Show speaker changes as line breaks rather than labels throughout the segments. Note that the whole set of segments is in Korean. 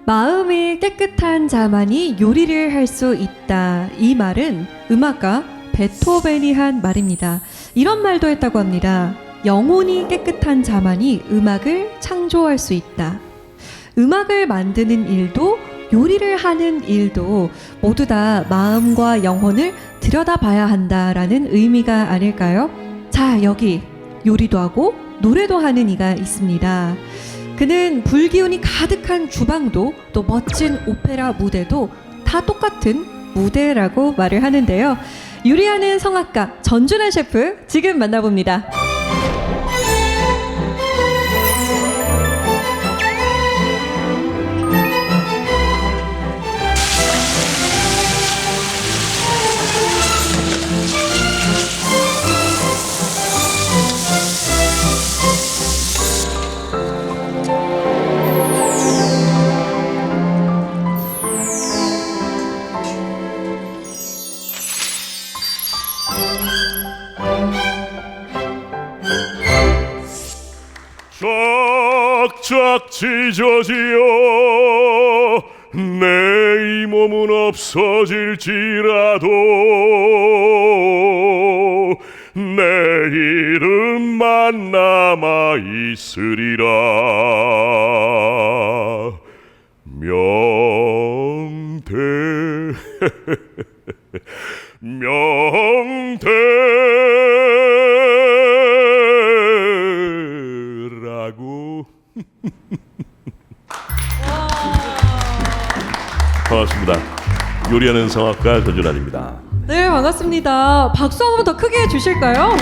마음이 깨끗한 자만이 요리를 할 수 있다. 이 말은 음악가 베토벤이 한 말입니다. 이런 말도 했다고 합니다. 영혼이 깨끗한 자만이 음악을 창조할 수 있다. 음악을 만드는 일도 요리를 하는 일도 모두 다 마음과 영혼을 들여다봐야 한다라는 의미가 아닐까요? 자, 여기 요리도 하고 노래도 하는 이가 있습니다. 그는 불기운이 가득한 주방도 또 멋진 오페라 무대도 다 똑같은 무대라고 말을 하는데요. 요리하는 성악가 전준환 셰프 지금 만나봅니다.
쫙쫙 찢어지어 내 이 몸은 없어질지라도 내 이름만 남아 있으리라. 명태 명태라고. 반갑습니다. 요리하는 성악가 전준환입니다.
네, 반갑습니다. 박수 한 번 더 크게 해주실까요?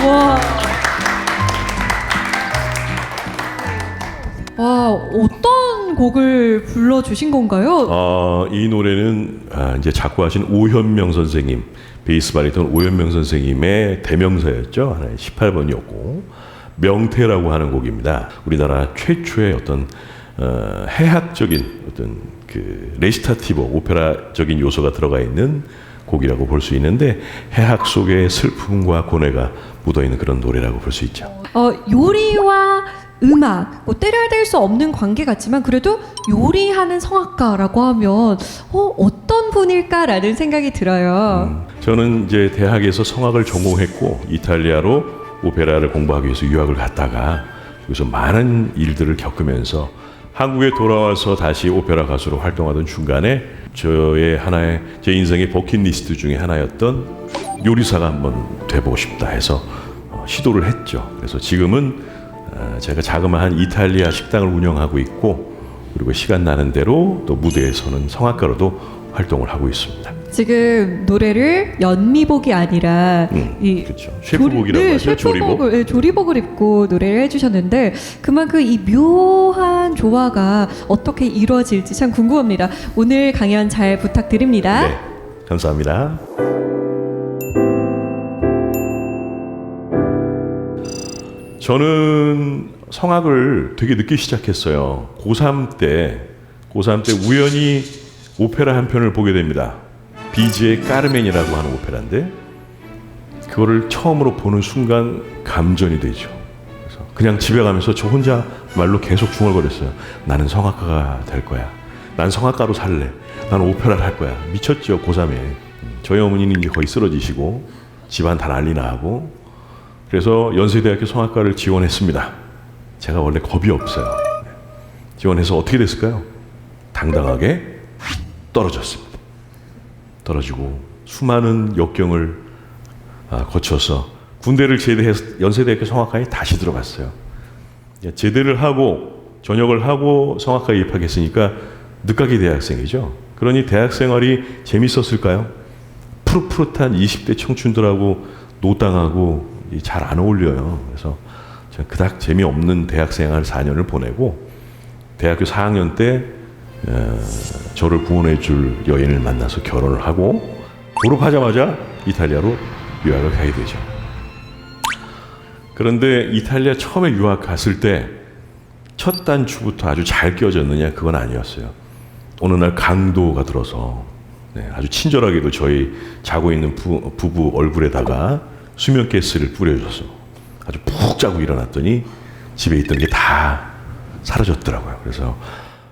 와, 어떤 곡을 불러주신 건가요?
이 노래는 이제 작곡하신 오현명 선생님, 베이스 바리톤 오현명 선생님의 대명사였죠. 하나의 18번이었고 명태라고 하는 곡입니다. 우리나라 최초의 어떤 해학적인 어떤 그 레시타티보 오페라적인 요소가 들어가 있는 곡이라고 볼 수 있는데 해학 속에 슬픔과 고뇌가 묻어 있는 그런 노래라고 볼 수 있죠.
요리와 음악, 때려야 될 수 없는 관계 같지만 그래도 요리하는 성악가라고 하면 어떤 분일까라는 생각이 들어요.
저는 이제 대학에서 성악을 전공했고 이탈리아로 오페라를 공부하기 위해서 유학을 갔다가 여기서 많은 일들을 겪으면서 한국에 돌아와서 다시 오페라 가수로 활동하던 중간에 저의 하나의 제 인생의 버킷리스트 중에 하나였던 요리사가 한번 돼보고 싶다 해서 시도를 했죠. 그래서 지금은 제가 자그마한 이탈리아 식당을 운영하고 있고 그리고 시간 나는 대로 또 무대에서는 성악가로도 활동을 하고 있습니다.
지금 노래를 연미복이 아니라
그렇죠. 셰프복이라고
네,
하죠. 조리복.
네, 조리복을 입고 노래를 해주셨는데 그만큼 이 묘한 조화가 어떻게 이루어질지 참 궁금합니다. 오늘 강연 잘 부탁드립니다.
네, 감사합니다. 저는 성악을 되게 늦게 시작했어요. 고3 때 우연히 오페라 한 편을 보게 됩니다. 비지의 까르멘이라고 하는 오페라인데 그거를 처음으로 보는 순간 감전이 되죠. 그래서 그냥 집에 가면서 저 혼자 말로 계속 중얼거렸어요. 나는 성악가가 될 거야. 난 성악가로 살래. 난 오페라를 할 거야. 미쳤죠, 고3에. 저희 어머니는 이제 거의 쓰러지시고 집안 다 난리 나고 그래서 연세대학교 성악과를 지원했습니다. 제가 원래 겁이 없어요. 지원해서 어떻게 됐을까요? 당당하게 떨어졌습니다. 떨어지고 수많은 역경을 거쳐서 군대를 제대해서 연세대학교 성악과에 다시 들어갔어요. 제대를 하고 전역을 하고 성악과에 입학했으니까 늦가기 대학생이죠. 그러니 대학 생활이 재밌었을까요? 푸릇푸릇한 20대 청춘들하고 노땅하고 잘 안 어울려요. 그래서 저는 그닥 재미없는 대학생활 4년을 보내고 대학교 4학년 때 저를 구원해 줄 여인을 만나서 결혼을 하고 졸업하자마자 이탈리아로 유학을 가게 되죠. 그런데 이탈리아 처음에 유학 갔을 때 첫 단추부터 아주 잘 끼워졌느냐 그건 아니었어요. 어느 날 강도가 들어서 네, 아주 친절하게도 저희 자고 있는 부부 얼굴에다가 수면 가스를 뿌려줘서 아주 푹 자고 일어났더니 집에 있던 게 다 사라졌더라고요. 그래서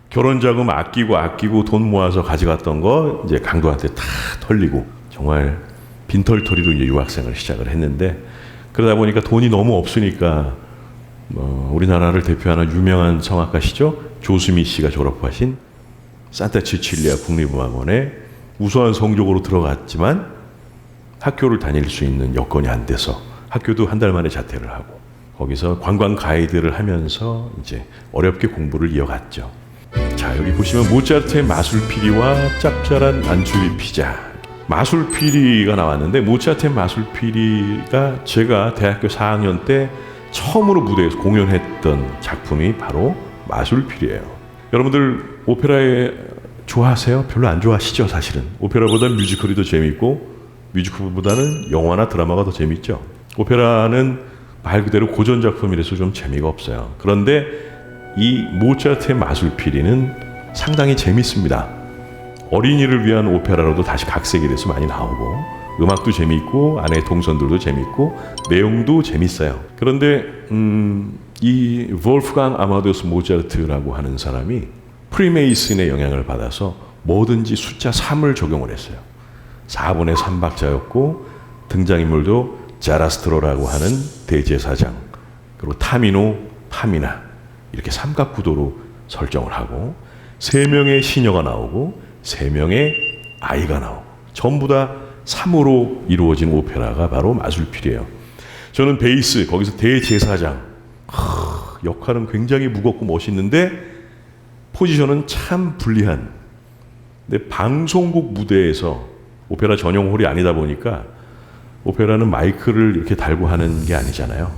결혼 자금 아끼고 돈 모아서 가져갔던 거 이제 강도한테 다 털리고 정말 빈털터리로 이제 유학생을 시작을 했는데, 그러다 보니까 돈이 너무 없으니까 우리나라를 대표하는 유명한 성악가시죠, 조수미 씨가 졸업하신 산타 치칠리아 국립음악원에 우수한 성적으로 들어갔지만 학교를 다닐 수 있는 여건이 안 돼서 학교도 한 달 만에 자퇴를 하고 거기서 관광 가이드를 하면서 이제 어렵게 공부를 이어갔죠. 자, 여기 보시면 모차르트의 마술피리와 짭짤한 안초비 피자. 마술피리가 나왔는데, 모차르트의 마술피리가 제가 대학교 4학년 때 처음으로 무대에서 공연했던 작품이 바로 마술피리예요. 여러분들 오페라에 좋아하세요? 별로 안 좋아하시죠, 사실은. 오페라보다는 뮤지컬이 더 재밌고 뮤지컬보다는 영화나 드라마가 더 재밌죠. 오페라는 말 그대로 고전 작품이라서 좀 재미가 없어요. 그런데 이 모차르트의 마술피리는 상당히 재밌습니다. 어린이를 위한 오페라로도 다시 각색이 돼서 많이 나오고 음악도 재밌고 안에 동선들도 재밌고 내용도 재밌어요. 그런데 이 볼프강 아마데우스 모차르트라고 하는 사람이 프리메이슨의 영향을 받아서 뭐든지 숫자 3을 적용을 했어요. 4분의 3박자였고 등장인물도 자라스트로라고 하는 대제사장, 그리고 타미노, 파미나 이렇게 삼각구도로 설정을 하고 3명의 시녀가 나오고 3명의 아이가 나오고 전부 다 3으로 이루어진 오페라가 바로 마술피리예요. 저는 베이스, 거기서 대제사장, 역할은 굉장히 무겁고 멋있는데 포지션은 참 불리한. 근데 방송국 무대에서 오페라 전용 홀이 아니다 보니까 오페라는 마이크를 이렇게 달고 하는 게 아니잖아요.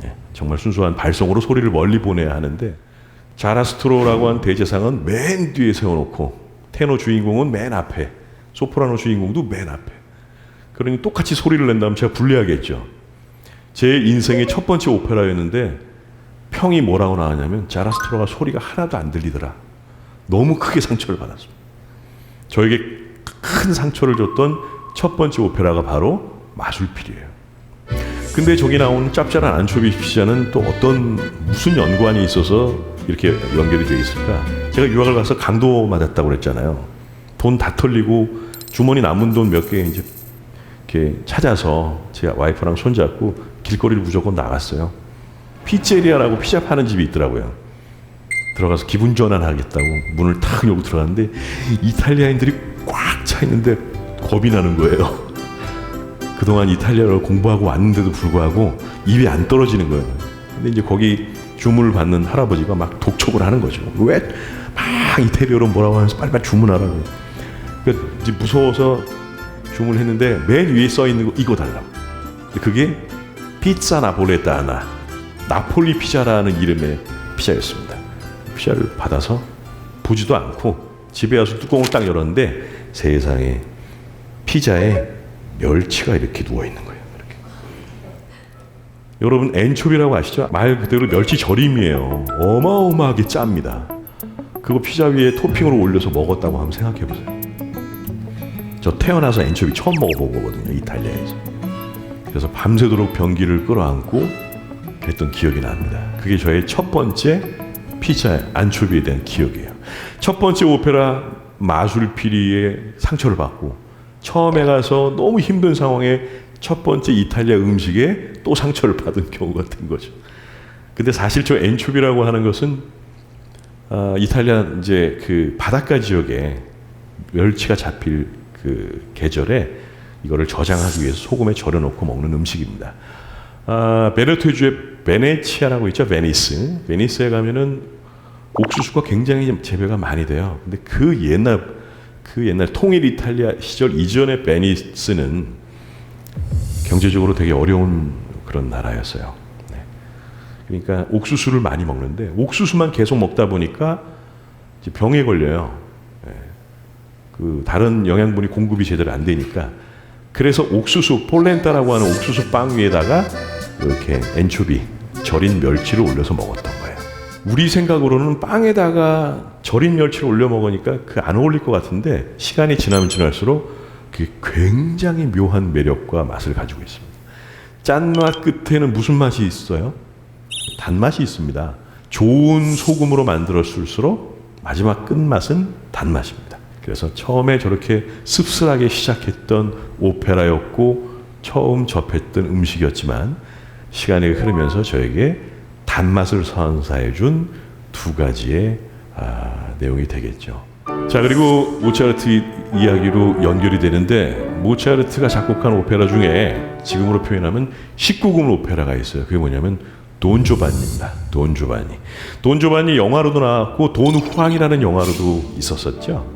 네, 정말 순수한 발성으로 소리를 멀리 보내야 하는데 자라스트로라고 한 대제상은 맨 뒤에 세워놓고 테너 주인공은 맨 앞에, 소프라노 주인공도 맨 앞에. 그러니 똑같이 소리를 낸다면 제가 불리하겠죠. 제 인생의 첫 번째 오페라였는데 평이 뭐라고 나왔냐면 자라스트로가 소리가 하나도 안 들리더라. 너무 크게 상처를 받았습니다. 저에게 큰 상처를 줬던 첫 번째 오페라가 바로 마술피리예요. 근데 저기 나오는 짭짤한 안초비 피자는 또 무슨 연관이 있어서 이렇게 연결이 되어 있을까? 제가 유학을 가서 강도 맞았다고 그랬잖아요. 돈 다 털리고 주머니 남은 돈 몇 개 이제 이렇게 찾아서 제 와이프랑 손잡고 길거리를 무조건 나갔어요. 피제리아라고 피자 파는 집이 있더라고요. 들어가서 기분 전환하겠다고 문을 탁 열고 들어갔는데 이탈리아인들이 꽉 차 있는데 겁이 나는 거예요. 그동안 이탈리아어를 공부하고 왔는데도 불구하고 입이 안 떨어지는 거예요. 근데 이제 거기 주문을 받는 할아버지가 막 독촉을 하는 거죠. 왜 막 이태리어로 뭐라고 하면서 빨리빨리 주문하라고. 그러니까 이제 무서워서 주문을 했는데 맨 위에 써 있는 거 이거 달라고. 그게 피자 나폴레타나, 나폴리 피자라는 이름의 피자였습니다. 피자를 받아서 보지도 않고 집에 와서 뚜껑을 딱 열었는데 세상에 피자에 멸치가 이렇게 누워 있는 거예요. 이렇게. 여러분 엔초비라고 아시죠? 말 그대로 멸치 절임이에요. 어마어마하게 짭니다. 그거 피자 위에 토핑으로 올려서 먹었다고 한번 생각해 보세요. 저 태어나서 엔초비 처음 먹어본 거거든요, 이탈리아에서. 그래서 밤새도록 변기를 끌어안고 그랬던 기억이 납니다. 그게 저의 첫 번째 피자 안초비에 대한 기억이에요. 첫 번째 오페라 마술피리에 상처를 받고 처음에 가서 너무 힘든 상황에 첫 번째 이탈리아 음식에 또 상처를 받은 경우가 된 거죠. 근데 사실 저 엔초비라고 하는 것은 이탈리아 이제 그 바닷가 지역에 멸치가 잡힐 그 계절에 이거를 저장하기 위해서 소금에 절여놓고 먹는 음식입니다. 베네토주의 베네치아라고 있죠, 베니스. 베니스에 가면은 옥수수가 굉장히 재배가 많이 돼요. 근데 그 옛날 통일 이탈리아 시절 이전의 베니스는 경제적으로 되게 어려운 그런 나라였어요. 네. 그러니까 옥수수를 많이 먹는데 옥수수만 계속 먹다 보니까 이제 병에 걸려요. 네. 그 다른 영양분이 공급이 제대로 안 되니까. 그래서 옥수수 폴렌타라고 하는 옥수수 빵 위에다가 이렇게 엔초비 절인 멸치를 올려서 먹었던 거예요. 우리 생각으로는 빵에다가 절인 멸치를 올려 먹으니까 그 안 어울릴 것 같은데 시간이 지나면 지날수록 그게 굉장히 묘한 매력과 맛을 가지고 있습니다. 짠맛 끝에는 무슨 맛이 있어요? 단맛이 있습니다. 좋은 소금으로 만들었을수록 마지막 끝맛은 단맛입니다. 그래서 처음에 저렇게 씁쓸하게 시작했던 오페라였고 처음 접했던 음식이었지만 시간이 흐르면서 저에게 단맛을 선사해 준 두 가지의 내용이 되겠죠. 자, 그리고 모차르트 이야기로 연결이 되는데 모차르트가 작곡한 오페라 중에 지금으로 표현하면 19금 오페라가 있어요. 그게 뭐냐면 돈 조반니입니다. 돈 조반니. 돈 조반니 영화로도 나왔고 돈 후앙이라는 영화로도 있었었죠.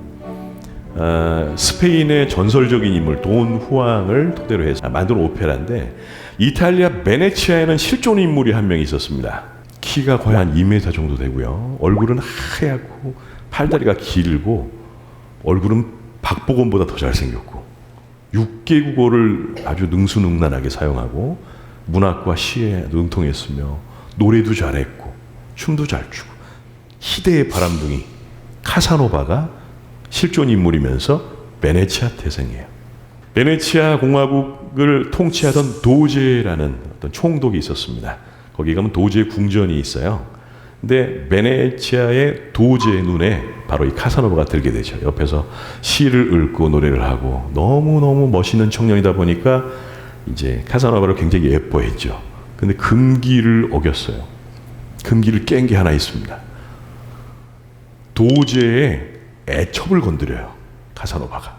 스페인의 전설적인 인물 돈 후앙을 토대로 해서 만든 오페라인데 이탈리아 베네치아에는 실존 인물이 한 명 있었습니다. 키가 거의 한 2m 정도 되고요. 얼굴은 하얗고 팔다리가 길고 얼굴은 박보검보다 더 잘생겼고 6개 국어를 아주 능수능란하게 사용하고 문학과 시에 능통했으며 노래도 잘했고 춤도 잘 추고 희대의 바람둥이 카사노바가 실존 인물이면서 베네치아 태생이에요. 베네치아 공화국을 통치하던 도제라는 어떤 총독이 있었습니다. 거기 가면 도제 궁전이 있어요. 근데 베네치아의 도제의 눈에 바로 이 카사노바가 들게 되죠. 옆에서 시를 읽고 노래를 하고 너무너무 멋있는 청년이다 보니까 이제 카사노바를 굉장히 예뻐했죠. 근데 금기를 어겼어요. 금기를 깬 게 하나 있습니다. 도제의 애첩을 건드려요. 카사노바가.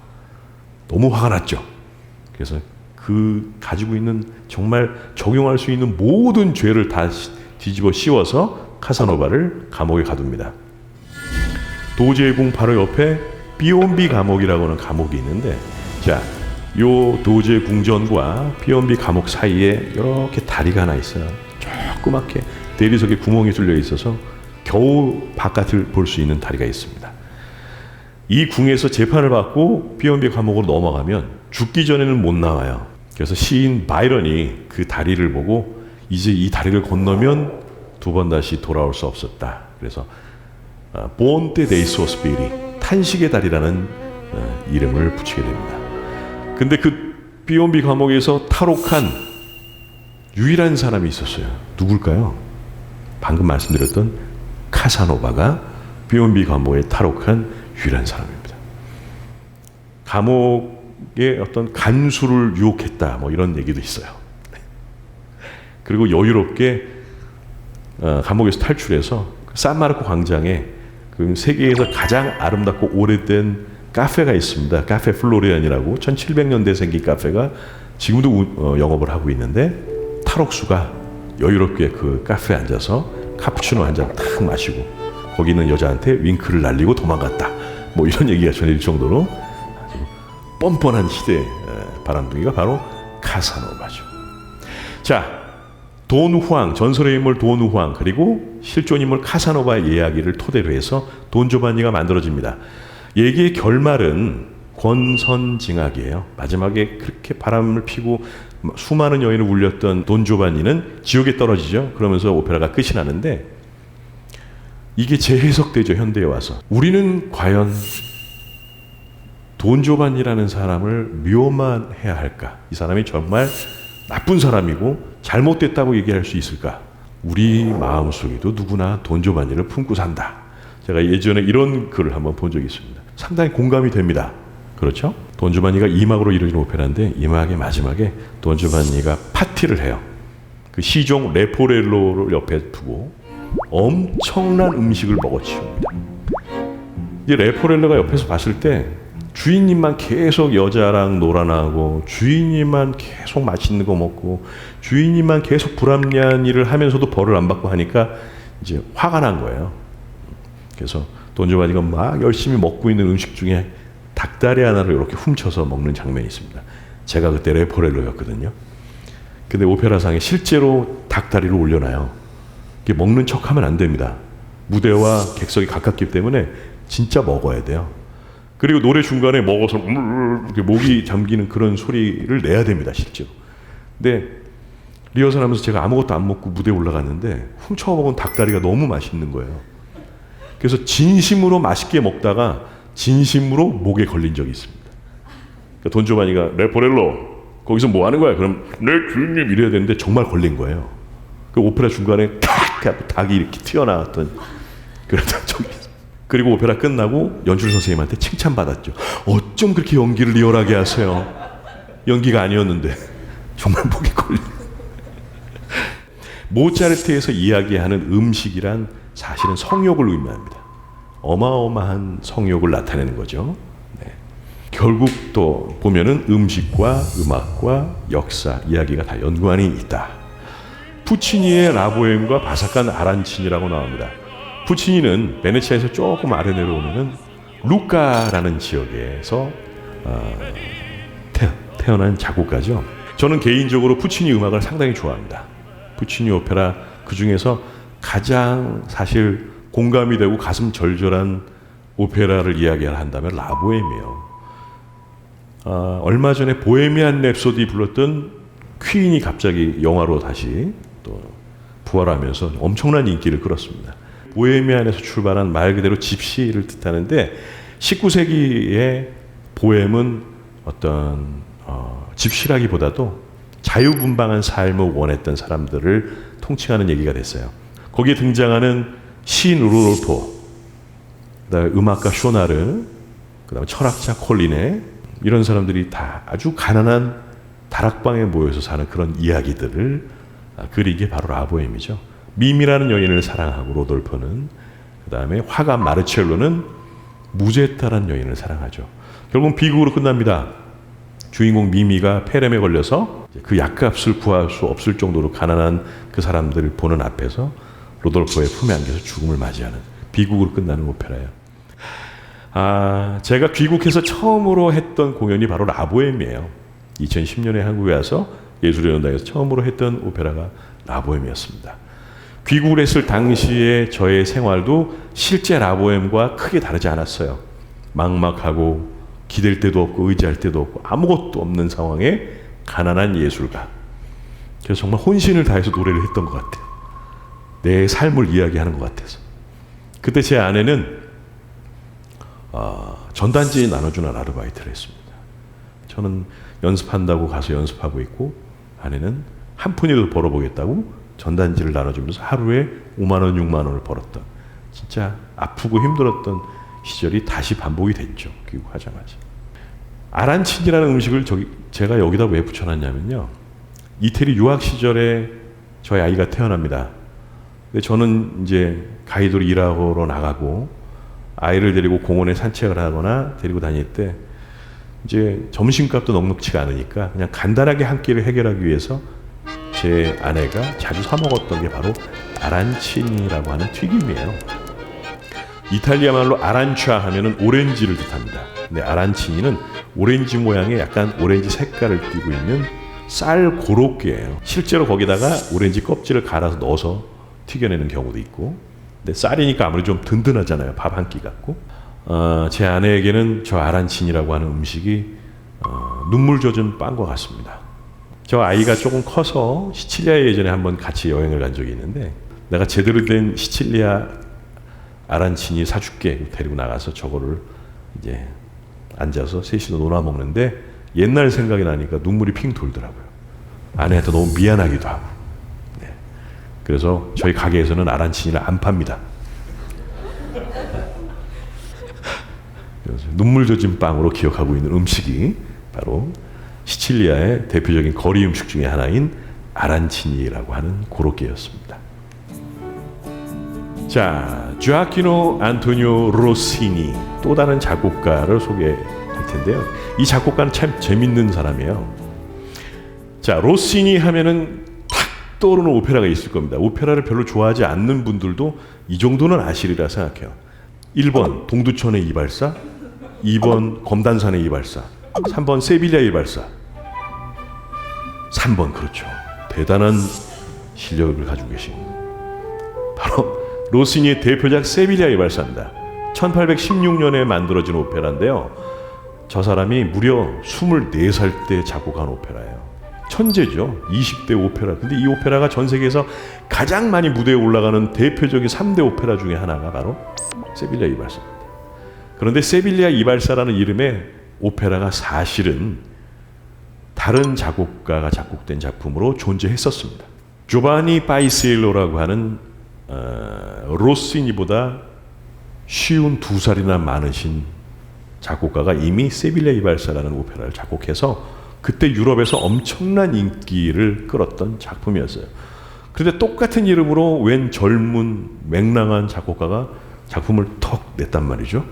너무 화가 났죠. 그래서 그 가지고 있는 정말 적용할 수 있는 모든 죄를 다 뒤집어 씌워서 카사노바를 감옥에 가둡니다. 도제의 궁 바로 옆에 비욘비 감옥이라고 하는 감옥이 있는데 자, 요 도제 궁전과 비욘비 감옥 사이에 이렇게 다리가 하나 있어요. 조그맣게 대리석에 구멍이 뚫려 있어서 겨우 바깥을 볼 수 있는 다리가 있습니다. 이 궁에서 재판을 받고 비욘비 감옥으로 넘어가면 죽기 전에는 못 나와요. 그래서 시인 바이런이 그 다리를 보고 이제 이 다리를 건너면 두 번 다시 돌아올 수 없었다. 그래서 본테 데이 소스피리 탄식의 다리라는 이름을 붙이게 됩니다. 근데 그 비욘비 감옥에서 탈옥한 유일한 사람이 있었어요. 누굴까요? 방금 말씀드렸던 카사노바가 비욘비 감옥에 탈옥한 유일한 사람입니다. 감옥의 어떤 간수를 유혹했다 뭐 이런 얘기도 있어요. 그리고 여유롭게 감옥에서 탈출해서 산마르코 광장에 그 세계에서 가장 아름답고 오래된 카페가 있습니다. 카페 플로리안이라고 1700년대에 생긴 카페가 지금도 영업을 하고 있는데 탈옥수가 여유롭게 그 카페에 앉아서 카푸치노 한 잔 탁 마시고 거기 있는 여자한테 윙크를 날리고 도망갔다. 뭐 이런 얘기가 전해질 정도로 아주 뻔뻔한 시대의 바람둥이가 바로 카사노바죠. 자, 돈 후앙, 전설의 인물 돈 후앙 그리고 실존 인물 카사노바의 이야기를 토대로 해서 돈 조반니가 만들어집니다. 얘기의 결말은 권선징악이에요. 마지막에 그렇게 바람을 피고 수많은 여인을 울렸던 돈 조반니는 지옥에 떨어지죠. 그러면서 오페라가 끝이 나는데 이게 재해석되죠. 현대에 와서. 우리는 과연 돈 조반니라는 사람을 묘만해야 할까? 이 사람이 정말 나쁜 사람이고 잘못됐다고 얘기할 수 있을까? 우리 마음속에도 누구나 돈 조반니를 품고 산다. 제가 예전에 이런 글을 한번 본 적이 있습니다. 상당히 공감이 됩니다. 그렇죠? 돈 조반니가 2막으로 이루어진 오페라인데 2막의 마지막에 돈 조반니가 파티를 해요. 그 시종 레포렐로를 옆에 두고 엄청난 음식을 먹어치웁니다. 이 레포렐로가 옆에서 봤을 때 주인님만 계속 여자랑 놀아나고 주인님만 계속 맛있는 거 먹고 주인님만 계속 불합리한 일을 하면서도 벌을 안 받고 하니까 이제 화가 난 거예요. 그래서 돈 조반니가 막 열심히 먹고 있는 음식 중에 닭다리 하나를 이렇게 훔쳐서 먹는 장면이 있습니다. 제가 그때 레포렐로였거든요. 근데 오페라상에 실제로 닭다리를 올려놔요. 이게 먹는 척하면 안 됩니다. 무대와 객석이 가깝기 때문에 진짜 먹어야 돼요. 그리고 노래 중간에 먹어서 이렇게 목이 잠기는 그런 소리를 내야 됩니다, 실제로. 근데 리허설하면서 제가 아무것도 안 먹고 무대에 올라갔는데 훔쳐 먹은 닭다리가 너무 맛있는 거예요. 그래서 진심으로 맛있게 먹다가 진심으로 목에 걸린 적이 있습니다. 그러니까 돈 조바니가 레포렐로 거기서 뭐 하는 거야? 그럼 네 주인님 이래야 되는데 정말 걸린 거예요. 그 오페라 중간에 탁 하고 닭이 이렇게 튀어나왔던 그런 적이 있어요. 그리고 오페라 끝나고 연출 선생님한테 칭찬받았죠. 어쩜 그렇게 연기를 리얼하게 하세요? 연기가 아니었는데 정말 목에 걸린. 모차르트에서 이야기하는 음식이란 사실은 성욕을 의미합니다. 어마어마한 성욕을 나타내는 거죠. 네. 결국 또 보면은 음식과 음악과 역사, 이야기가 다 연관이 있다. 푸치니의 라보엠과 바삭한 아란치니라고 나옵니다. 푸치니는 베네치아에서 조금 아래 내려오면은 루카라는 지역에서 태어난 작곡가죠. 저는 개인적으로 푸치니 음악을 상당히 좋아합니다. 푸치니 오페라 그 중에서 가장 사실 공감이 되고 가슴 절절한 오페라를 이야기한다면 라보엠이에요. 얼마 전에 보헤미안 랩소디 불렀던 퀸이 갑자기 영화로 다시 또 부활하면서 엄청난 인기를 끌었습니다. 보헤미안에서 출발한 말 그대로 집시를 뜻하는데 19세기의 보헤미은 어떤 집시라기보다도 자유분방한 삶을 원했던 사람들을 통칭하는 얘기가 됐어요. 거기에 등장하는 시인 루돌포, 그다음에 음악가 쇼나르, 그다음에 철학자 콜리네, 이런 사람들이 다 아주 가난한 다락방에 모여서 사는 그런 이야기들을 그린 게 바로 라보엠이죠. 미미라는 여인을 사랑하고 로돌포는, 그다음에 화가 마르첼로는 무제타라는 여인을 사랑하죠. 결국은 비극으로 끝납니다. 주인공 미미가 폐렴에 걸려서 그 약값을 구할 수 없을 정도로 가난한 그 사람들을 보는 앞에서 로돌포의 품에 안겨서 죽음을 맞이하는 비극으로 끝나는 오페라예요. 제가 귀국해서 처음으로 했던 공연이 바로 라보엠이에요. 2010년에 한국에 와서 예술의 연당에서 처음으로 했던 오페라가 라보엠이었습니다. 귀국을 했을 당시에 저의 생활도 실제 라보엠과 크게 다르지 않았어요. 막막하고 기댈 데도 없고 의지할 데도 없고 아무것도 없는 상황에 가난한 예술가. 그래서 정말 혼신을 다해서 노래를 했던 것 같아요. 내 삶을 이야기하는 것 같아서. 그때 제 아내는 전단지 나눠주는 아르바이트를 했습니다. 저는 연습한다고 가서 연습하고 있고 아내는 한 푼이라도 벌어보겠다고 전단지를 나눠주면서 하루에 5만 원, 6만 원을 벌었던, 진짜 아프고 힘들었던 시절이 다시 반복이 됐죠. 귀국하자마자. 아란치니라는 음식을 제가 여기다 왜 붙여놨냐면요. 이태리 유학 시절에 저희 아이가 태어납니다. 근데 저는 이제 가이드로 일하러 나가고 아이를 데리고 공원에 산책을 하거나 데리고 다닐 때 이제 점심값도 넉넉치가 않으니까 그냥 간단하게 한 끼를 해결하기 위해서 제 아내가 자주 사 먹었던 게 바로 아란치니라고 하는 튀김이에요. 이탈리아 말로 아란차 하면은 오렌지를 뜻합니다. 근데 아란치니는 오렌지 모양의 약간 오렌지 색깔을 띠고 있는 쌀 고로케예요. 실제로 거기다가 오렌지 껍질을 갈아서 넣어서 튀겨내는 경우도 있고, 근데 쌀이니까 아무래도 좀 든든하잖아요. 밥 한 끼 같고. 제 아내에게는 저 아란치니라고 하는 음식이 눈물 젖은 빵과 같습니다. 저 아이가 조금 커서 시칠리아에 예전에 한번 같이 여행을 간 적이 있는데, 내가 제대로 된 시칠리아 아란치니 사줄게 데리고 나가서 저거를 이제 앉아서 셋이서 놀아 먹는데 옛날 생각이 나니까 눈물이 핑 돌더라고요. 아내한테 너무 미안하기도 하고. 네. 그래서 저희 가게에서는 아란치니를 안 팝니다. 그래서 눈물 젖은 빵으로 기억하고 있는 음식이 바로 시칠리아의 대표적인 거리 음식 중에 하나인 아란치니라고 하는 고로케였습니다. 자, 주아키노 안토니오 로시니, 또 다른 작곡가를 소개할 텐데요. 이 작곡가는 참 재밌는 사람이에요. 자, 로시니 하면은 탁 떠오르는 오페라가 있을 겁니다. 오페라를 별로 좋아하지 않는 분들도 이 정도는 아시리라 생각해요. 1번 동두천의 이발사, 2번 검단산의 이발사, 3번 세빌리아 이발사, 3번 그렇죠. 대단한 실력을 가지고 계신 바로 로시니의 대표작 세빌리아 이발사입니다. 1816년에 만들어진 오페라인데요. 저 사람이 무려 24살 때 작곡한 오페라예요. 천재죠. 20대 오페라. 근데 이 오페라가 전 세계에서 가장 많이 무대에 올라가는 대표적인 3대 오페라 중에 하나가 바로 세빌리아 이발사입니다. 그런데 세빌리아 이발사라는 이름의 오페라가 사실은 다른 작곡가가 작곡된 작품으로 존재했었습니다. 조바니 파이시엘로라고 하는 로시니보다 쉬운 2살이나 많으신 작곡가가 이미 세빌리아 이발사라는 오페라를 작곡해서 그때 유럽에서 엄청난 인기를 끌었던 작품이었어요. 그런데 똑같은 이름으로 웬 젊은 맹랑한 작곡가가 작품을 턱 냈단 말이죠.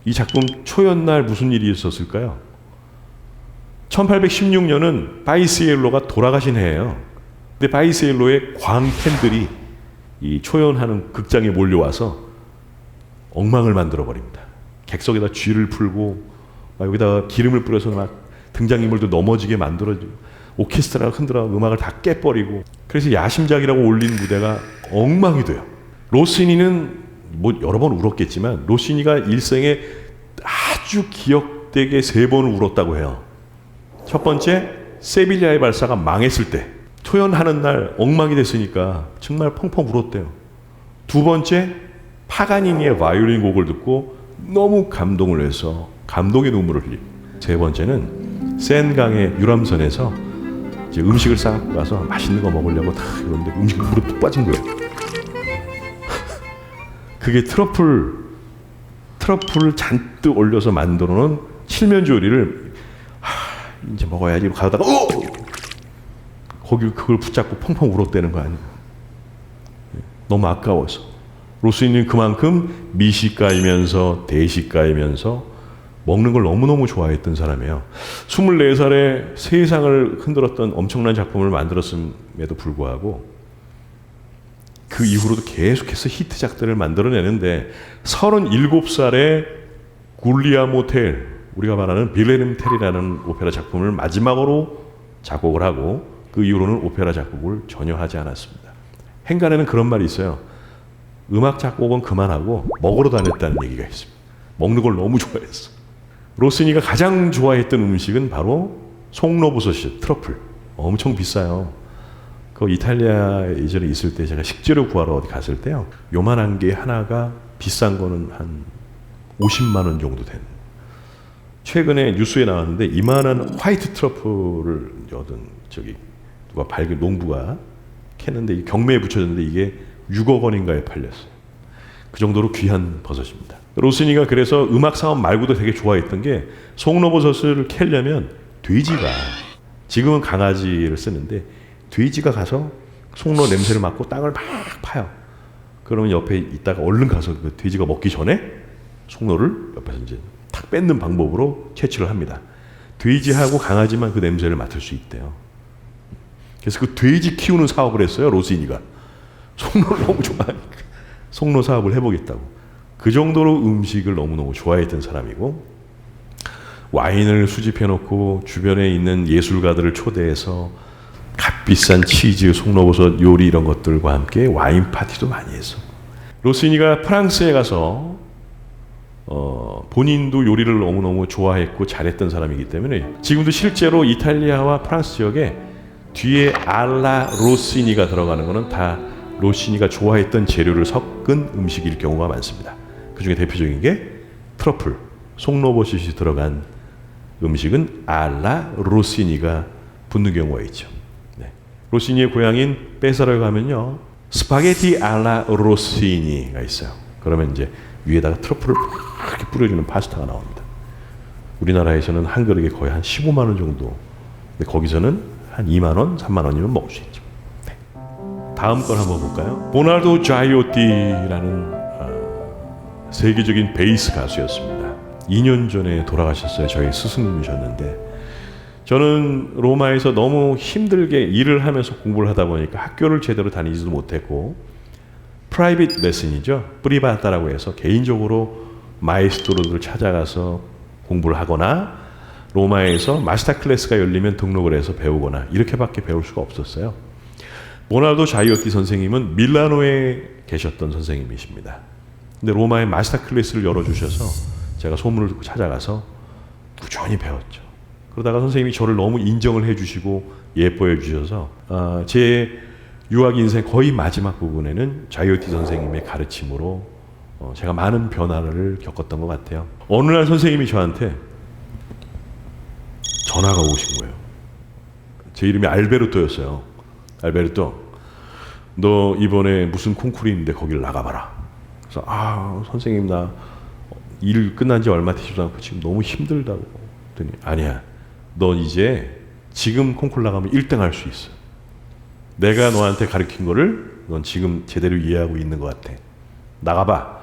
이 작품 초연날 무슨 일이 있었을까요? 1816년은 파이시엘로가 돌아가신 해예요. 근데 파이시엘로의 광팬들이 이 초연하는 극장에 몰려와서 엉망을 만들어 버립니다. 객석에다 쥐를 풀고 여기다가 기름을 뿌려서 막 등장인물도 넘어지게 만들어주고 오케스트라가 흔들어 음악을 다 깨버리고, 그래서 야심작이라고 올린 무대가 엉망이 돼요. 로시니는 뭐 여러 번 울었겠지만 로시니가 일생에 아주 기억되게 3번 울었다고 해요. 첫 번째, 세빌리아의 발사가 망했을 때 초연하는 날 엉망이 됐으니까 정말 펑펑 울었대요. 두 번째, 파가니니의 바이올린 곡을 듣고 너무 감동을 해서 감동의 눈물을 흘리고, 세 번째는 센강의 유람선에서 이제 음식을 싸갖고 가서 맛있는 거 먹으려고 다 이러는데 음식이 물에 뚝 빠진 거예요. 그게 트러플을 잔뜩 올려서 만들어 놓은 칠면조 요리를 이제 먹어야지 가다가 거기 그걸 붙잡고 펑펑 울었다는 거 아니에요. 너무 아까워서. 로시니는 그만큼 미식가이면서 대식가이면서 먹는 걸 너무너무 좋아했던 사람이에요. 24살에 세상을 흔들었던 엄청난 작품을 만들었음에도 불구하고 그 이후로도 계속해서 히트작들을 만들어내는데 37살에 굴리아모 텔, 우리가 말하는 빌헤름 텔이라는 오페라 작품을 마지막으로 작곡을 하고 그 이후로는 오페라 작곡을 전혀 하지 않았습니다. 행간에는 그런 말이 있어요. 음악 작곡은 그만하고 먹으러 다녔다는 얘기가 있습니다. 먹는 걸 너무 좋아했어. 로시니가 가장 좋아했던 음식은 바로 송로버섯이죠. 트러플. 엄청 비싸요. 그 이탈리아 예전에 있을 때 제가 식재료 구하러 어디 갔을 때요. 요만한 게 하나가 비싼 거는 한 50만 원 정도 되는. 최근에 뉴스에 나왔는데 이만한 화이트 트러플을 얻은 누가 발견 농부가 캐는데 경매에 붙여졌는데 이게 6억 원인가에 팔렸어요. 그 정도로 귀한 버섯입니다. 로시니가 그래서 음악 사업 말고도 되게 좋아했던 게 송로버섯을 캐려면 돼지가, 지금은 강아지를 쓰는데 돼지가 가서 송로 냄새를 맡고 땅을 막 파요. 그러면 옆에 있다가 얼른 가서 그 돼지가 먹기 전에 송로를 옆에서 이제 탁 뺏는 방법으로 채취를 합니다. 돼지하고 강아지만 그 냄새를 맡을 수 있대요. 그래서 그 돼지 키우는 사업을 했어요, 로시니가. 송로를 너무 좋아하니까 송로 사업을 해보겠다고. 그 정도로 음식을 너무너무 좋아했던 사람이고, 와인을 수집해놓고 주변에 있는 예술가들을 초대해서 값비싼 치즈, 송로버섯 요리 이런 것들과 함께 와인 파티도 많이 했어. 로시니가 프랑스에 가서 본인도 요리를 너무너무 좋아했고 잘했던 사람이기 때문에 지금도 실제로 이탈리아와 프랑스 지역에 뒤에 알라 로시니가 들어가는 것은 다 로시니가 좋아했던 재료를 섞은 음식일 경우가 많습니다. 그 중에 대표적인 게 트러플, 송로버섯이 들어간 음식은 알라 로시니가 붙는 경우가 있죠. 네. 로시니의 고향인 페사로에 가면요, 스파게티 알라 로시니가 있어요. 그러면 이제 위에다가 트러플을 이렇게 뿌려주는 파스타가 나옵니다. 우리나라에서는 한 그릇에 거의 한 15만 원 정도. 근데 거기서는 한 2만 원, 3만 원이면 먹을 수 있죠. 네. 다음 걸 한번 볼까요? 보나르도 자이오티라는 세계적인 베이스 가수였습니다. 2년 전에 돌아가셨어요. 저희 스승님이셨는데, 저는 로마에서 너무 힘들게 일을 하면서 공부를 하다 보니까 학교를 제대로 다니지도 못했고, 프라이빗 레슨이죠. 프리바타라고 해서 개인적으로 마에스트로들을 찾아가서 공부를 하거나 로마에서 마스터 클래스가 열리면 등록을 해서 배우거나 이렇게밖에 배울 수가 없었어요. 보나르도 자이오티 선생님은 밀라노에 계셨던 선생님이십니다. 근데 로마에 마스터 클래스를 열어주셔서 제가 소문을 듣고 찾아가서 꾸준히 배웠죠. 그러다가 선생님이 저를 너무 인정을 해주시고 예뻐해 주셔서 제 유학 인생 거의 마지막 부분에는 자이어티 선생님의 가르침으로 제가 많은 변화를 겪었던 것 같아요. 어느 날 선생님이 저한테 전화가 오신 거예요. 제 이름이 알베르토였어요. 알베르토, 너 이번에 무슨 콩쿠르 있는데 거기를 나가봐라. 그래서 선생님 나 일 끝난 지 얼마 되지도 않고 지금 너무 힘들다고. 그랬더니 아니야, 너 이제 지금 콩쿠르 나가면 1등 할 수 있어. 내가 너한테 가르친 거를 넌 지금 제대로 이해하고 있는 것 같아. 나가봐.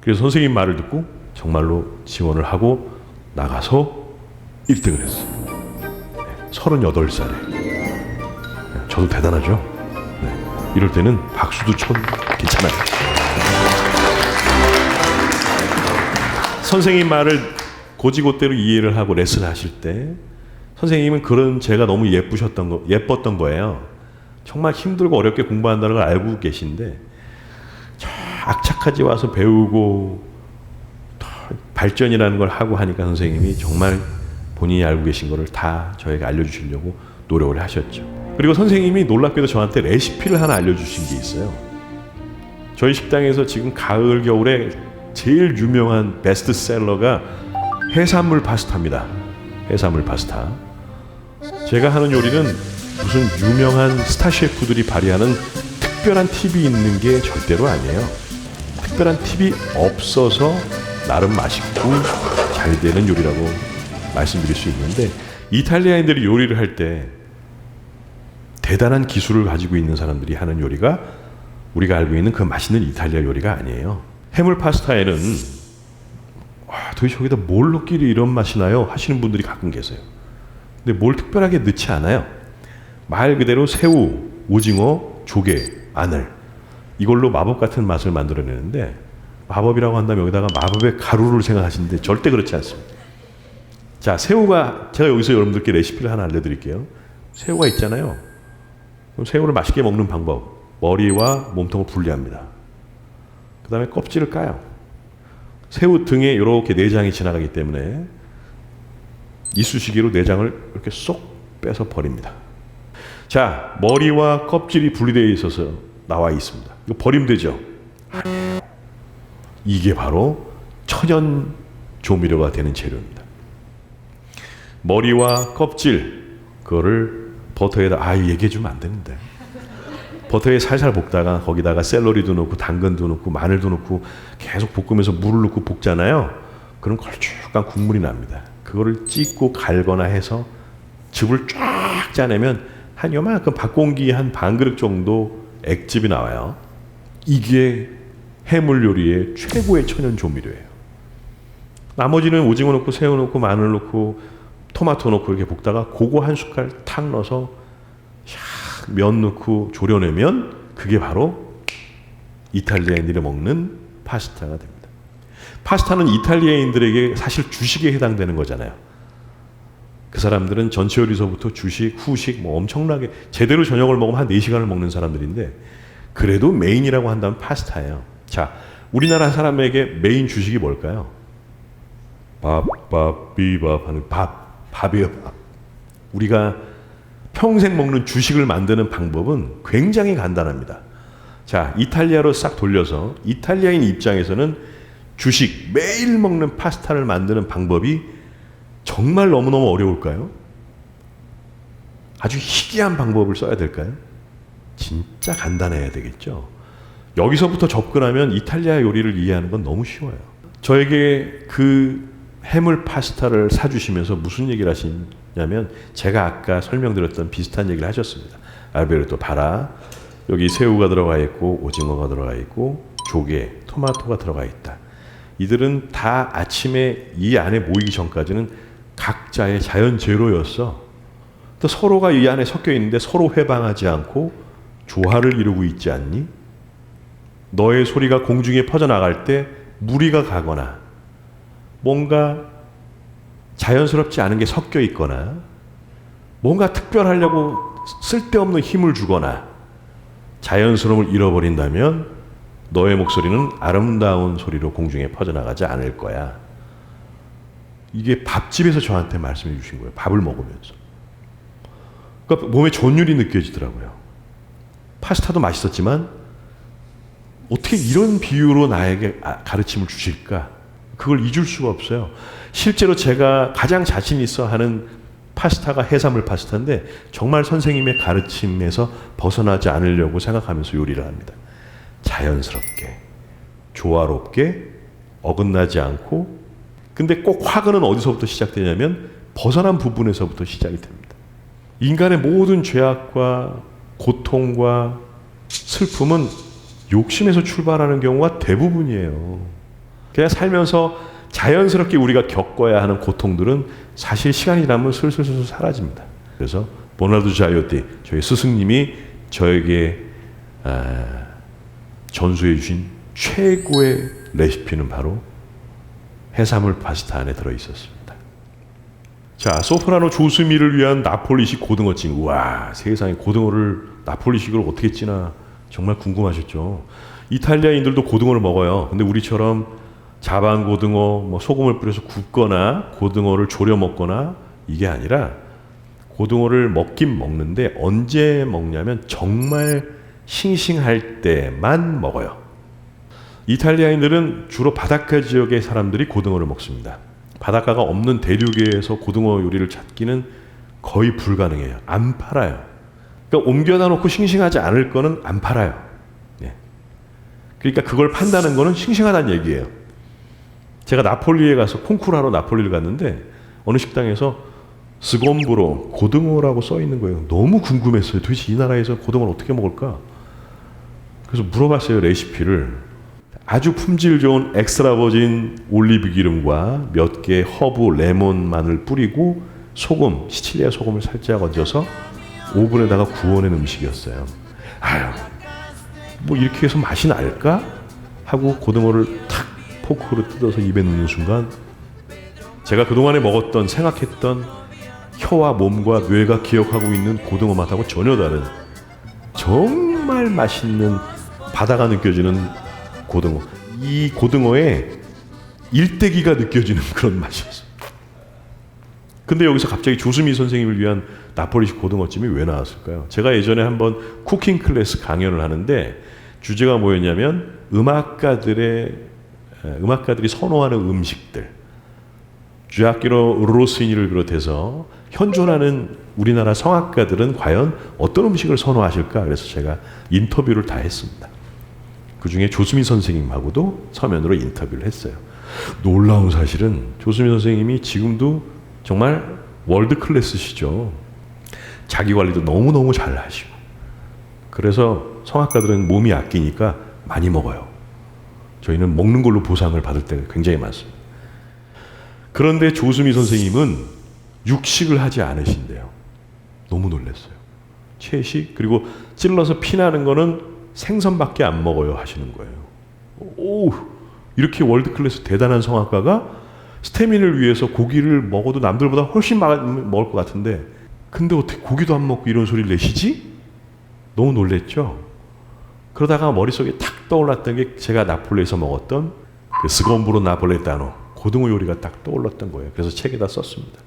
그래서 선생님 말을 듣고 정말로 지원을 하고 나가서 1등을 했어요. 38살에. 저도 대단하죠? 네. 이럴 때는 박수도 쳐 괜찮아요. 선생님 말을 고지고대로 이해를 하고 레슨을 하실 때 선생님은 그런 제가 너무 예뻤던 거예요. 정말 힘들고 어렵게 공부한다는 걸 알고 계신데 악착같이 와서 배우고 발전이라는 걸 하고 하니까 선생님이 정말 본인이 알고 계신 거를 다 저에게 알려주시려고 노력을 하셨죠. 그리고 선생님이 놀랍게도 저한테 레시피를 하나 알려주신 게 있어요. 저희 식당에서 지금 가을 겨울에 제일 유명한 베스트셀러가 해산물 파스타입니다. 해산물 파스타. 제가 하는 요리는 무슨 유명한 스타 셰프들이 발휘하는 특별한 팁이 있는 게 절대로 아니에요. 특별한 팁이 없어서 나름 맛있고 잘 되는 요리라고 말씀드릴 수 있는데, 이탈리아인들이 요리를 할 때 대단한 기술을 가지고 있는 사람들이 하는 요리가 우리가 알고 있는 그 맛있는 이탈리아 요리가 아니에요. 해물 파스타에는 도대체 여기다 뭘 넣기를 이런 맛이 나요? 하시는 분들이 가끔 계세요. 근데 뭘 특별하게 넣지 않아요. 말 그대로 새우, 오징어, 조개, 마늘, 이걸로 마법 같은 맛을 만들어내는데, 마법이라고 한다면 여기다가 마법의 가루를 생각하시는데 절대 그렇지 않습니다. 자, 새우가, 제가 여기서 여러분들께 레시피를 하나 알려드릴게요. 새우가 있잖아요. 그럼 새우를 맛있게 먹는 방법, 머리와 몸통을 분리합니다. 그 다음에 껍질을 까요. 새우 등에 이렇게 내장이 지나가기 때문에 이쑤시개로 내장을 이렇게 쏙 빼서 버립니다. 자, 머리와 껍질이 분리되어 있어서 나와 있습니다. 이거 버리면 되죠? 아니에요. 이게 바로 천연 조미료가 되는 재료입니다. 머리와 껍질, 그거를 버터에다, 얘기해주면 안 되는데. 버터에 살살 볶다가 거기다가 샐러리도 넣고 당근도 넣고 마늘도 넣고 계속 볶으면서 물을 넣고 볶잖아요. 그럼 걸쭉한 국물이 납니다. 그거를 찢고 갈거나 해서 즙을 쫙 짜내면 한 요만큼 밥공기 한 반 그릇 정도 액즙이 나와요. 이게 해물 요리의 최고의 천연 조미료예요. 나머지는 오징어 넣고 새우 넣고 마늘 넣고 토마토 넣고 이렇게 볶다가 그거 한 숟갈 탁 넣어서 면 넣고 졸여내면 그게 바로 이탈리아인들이 먹는 파스타가 됩니다. 파스타는 이탈리아인들에게 사실 주식에 해당되는 거잖아요. 그 사람들은 전체 요리서부터 주식, 후식 뭐 엄청나게 제대로 저녁을 먹으면 한 4시간을 먹는 사람들인데, 그래도 메인이라고 한다면 파스타예요. 자, 우리나라 사람에게 메인 주식이 뭘까요? 비밥 하는 밥이에요, 밥. 우리가 평생 먹는 주식을 만드는 방법은 굉장히 간단합니다. 자, 이탈리아로 싹 돌려서 이탈리아인 입장에서는 주식, 매일 먹는 파스타를 만드는 방법이 정말 너무너무 어려울까요? 아주 희귀한 방법을 써야 될까요? 진짜 간단해야 되겠죠. 여기서부터 접근하면 이탈리아 요리를 이해하는 건 너무 쉬워요. 저에게 그 해물 파스타를 사주시면서 무슨 얘기를 하시냐면, 제가 아까 설명드렸던 비슷한 얘기를 하셨습니다. 알베르토, 봐라. 여기 새우가 들어가 있고 오징어가 들어가 있고 조개, 토마토가 들어가 있다. 이들은 다 아침에 이 안에 모이기 전까지는 각자의 자연 재료였어. 또 서로가 이 안에 섞여 있는데 서로 회방하지 않고 조화를 이루고 있지 않니? 너의 소리가 공중에 퍼져나갈 때 무리가 가거나 뭔가 자연스럽지 않은 게 섞여 있거나 뭔가 특별하려고 쓸데없는 힘을 주거나 자연스러움을 잃어버린다면 너의 목소리는 아름다운 소리로 공중에 퍼져나가지 않을 거야. 이게 밥집에서 저한테 말씀해 주신 거예요. 밥을 먹으면서. 그러니까 몸에 전율이 느껴지더라고요. 파스타도 맛있었지만 어떻게 이런 비유로 나에게 가르침을 주실까? 그걸 잊을 수가 없어요. 실제로 제가 가장 자신 있어 하는 파스타가 해산물 파스타인데 정말 선생님의 가르침에서 벗어나지 않으려고 생각하면서 요리를 합니다. 자연스럽게, 조화롭게, 어긋나지 않고. 근데 꼭 화근은 어디서부터 시작되냐면 벗어난 부분에서부터 시작이 됩니다. 인간의 모든 죄악과 고통과 슬픔은 욕심에서 출발하는 경우가 대부분이에요. 그냥 살면서 자연스럽게 우리가 겪어야 하는 고통들은 사실 시간이 지나면 슬슬 사라집니다. 그래서 버나르도 자이오티, 저희 스승님이 저에게 전수해 주신 최고의 레시피는 바로 해산물 파스타 안에 들어있었습니다. 자, 소프라노 조수미를 위한 나폴리식 고등어찜. 와, 세상에 고등어를 나폴리식으로 어떻게 찌나 정말 궁금하셨죠? 이탈리아인들도 고등어를 먹어요. 근데 우리처럼 자반 고등어, 뭐 소금을 뿌려서 굽거나 고등어를 졸여 먹거나 이게 아니라 고등어를 먹긴 먹는데 언제 먹냐면 정말 싱싱할 때만 먹어요. 이탈리아인들은 주로 바닷가 지역의 사람들이 고등어를 먹습니다. 바닷가가 없는 대륙에서 고등어 요리를 찾기는 거의 불가능해요. 안 팔아요. 그러니까 옮겨다 놓고 싱싱하지 않을 거는 안 팔아요. 네. 그러니까 그걸 판다는 거는 싱싱하다는 얘기예요. 제가 나폴리에 가서 콩쿠르하러 나폴리를 갔는데 어느 식당에서 스곰브로 고등어라고 써 있는 거예요. 너무 궁금했어요. 도대체 이 나라에서 고등어를 어떻게 먹을까? 그래서 물어봤어요. 레시피를. 아주 품질 좋은 엑스트라 버진 올리브 기름과 몇 개 허브, 레몬, 마늘 뿌리고 소금, 시칠리아 소금을 살짝 얹어서 오븐에다가 구워낸 음식이었어요. 아유, 뭐 이렇게 해서 맛이 날까? 하고 고등어를 탁 포크로 뜯어서 입에 넣는 순간 제가 그동안에 먹었던, 생각했던 혀와 몸과 뇌가 기억하고 있는 고등어 맛하고 전혀 다른 정말 맛있는 바다가 느껴지는 고등어. 이 고등어에 일대기가 느껴지는 그런 맛이었어요. 근데 여기서 갑자기 조수미 선생님을 위한 나폴리식 고등어찜이 왜 나왔을까요? 제가 예전에 한번 쿠킹 클래스 강연을 하는데 주제가 뭐였냐면 음악가들이 선호하는 음식들. 주아키노 로시니를 비롯해서 현존하는 우리나라 성악가들은 과연 어떤 음식을 선호하실까? 그래서 제가 인터뷰를 다 했습니다. 그중에 조수미 선생님하고도 서면으로 인터뷰를 했어요. 놀라운 사실은 조수미 선생님이 지금도 정말 월드 클래스시죠. 자기 관리도 너무너무 잘 하시고. 그래서 성악가들은 몸이 아끼니까 많이 먹어요. 저희는 먹는 걸로 보상을 받을 때가 굉장히 많습니다. 그런데 조수미 선생님은 육식을 하지 않으신대요. 너무 놀랐어요. 채식, 그리고 찔러서 피나는 거는 생선밖에 안 먹어요 하시는 거예요. 오, 이렇게 월드클래스 대단한 성악가가 스태민을 위해서 고기를 먹어도 남들보다 훨씬 먹을 것 같은데 근데 어떻게 고기도 안 먹고 이런 소리를 내시지? 너무 놀랬죠? 그러다가 머릿속에 탁 떠올랐던 게 제가 나폴리에서 먹었던 그 스곰브로 나폴레타노 고등어 요리가 딱 떠올랐던 거예요. 그래서 책에다 썼습니다.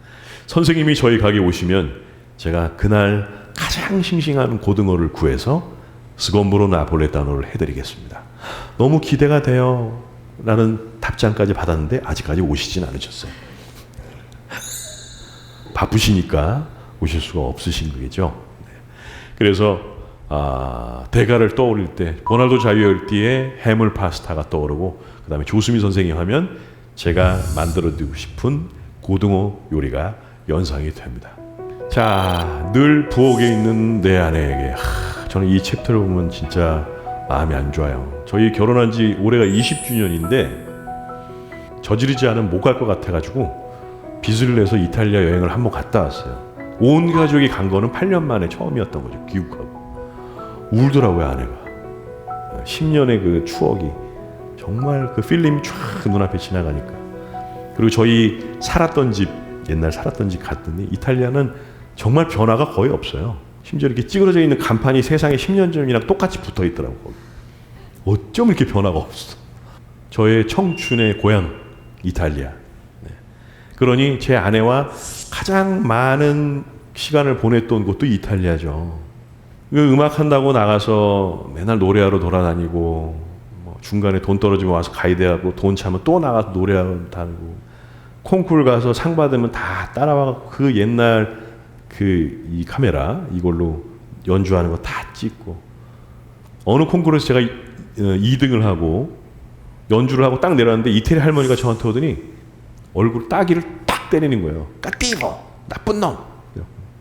선생님이 저희 가게 오시면 제가 그날 가장 싱싱한 고등어를 구해서 스곰브로 나폴레타노를 해드리겠습니다. 너무 기대가 돼요. 라는 답장까지 받았는데 아직까지 오시진 않으셨어요. 바쁘시니까 오실 수가 없으신 거겠죠. 그래서 대가를 떠올릴 때 버나르도 자이오티의 해물 파스타가 떠오르고 그 다음에 조수미 선생님 하면 제가 만들어드리고 싶은 고등어 요리가 연상이 됩니다. 자, 늘 부엌에 있는 내 아내에게 저는 이 챕터를 보면 진짜 마음이 안 좋아요. 저희 결혼한 지 올해가 20주년인데 저지르지 않으면 못 갈 것 같아가지고 빚을 내서 이탈리아 여행을 한번 갔다 왔어요. 온 가족이 간 거는 8년 만에 처음이었던 거죠. 귀국하고. 울더라고요, 아내가. 10년의 그 추억이 정말 그 필름이 쫙 눈앞에 지나가니까. 그리고 저희 살았던 집, 옛날 살았던 집 갔더니 이탈리아는 정말 변화가 거의 없어요. 심지어 이렇게 찌그러져 있는 간판이 세상에 10년 전이랑 똑같이 붙어 있더라고요. 거기. 어쩜 이렇게 변화가 없어. 저의 청춘의 고향 이탈리아. 네. 그러니 제 아내와 가장 많은 시간을 보냈던 곳도 이탈리아죠. 그 음악 한다고 나가서 맨날 노래하러 돌아다니고 뭐 중간에 돈 떨어지면 와서 가이드하고 돈 차면 또 나가서 노래하러 다니고 콩쿠르 가서 상 받으면 다 따라와 그 옛날 그 이 카메라 이걸로 연주하는 거 다 찍고 어느 콩쿠르에서 제가 2등을 하고 연주를 하고 딱 내려왔는데 이태리 할머니가 저한테 오더니 얼굴 따귀를 딱 때리는 거예요. 까띠고 나쁜 놈.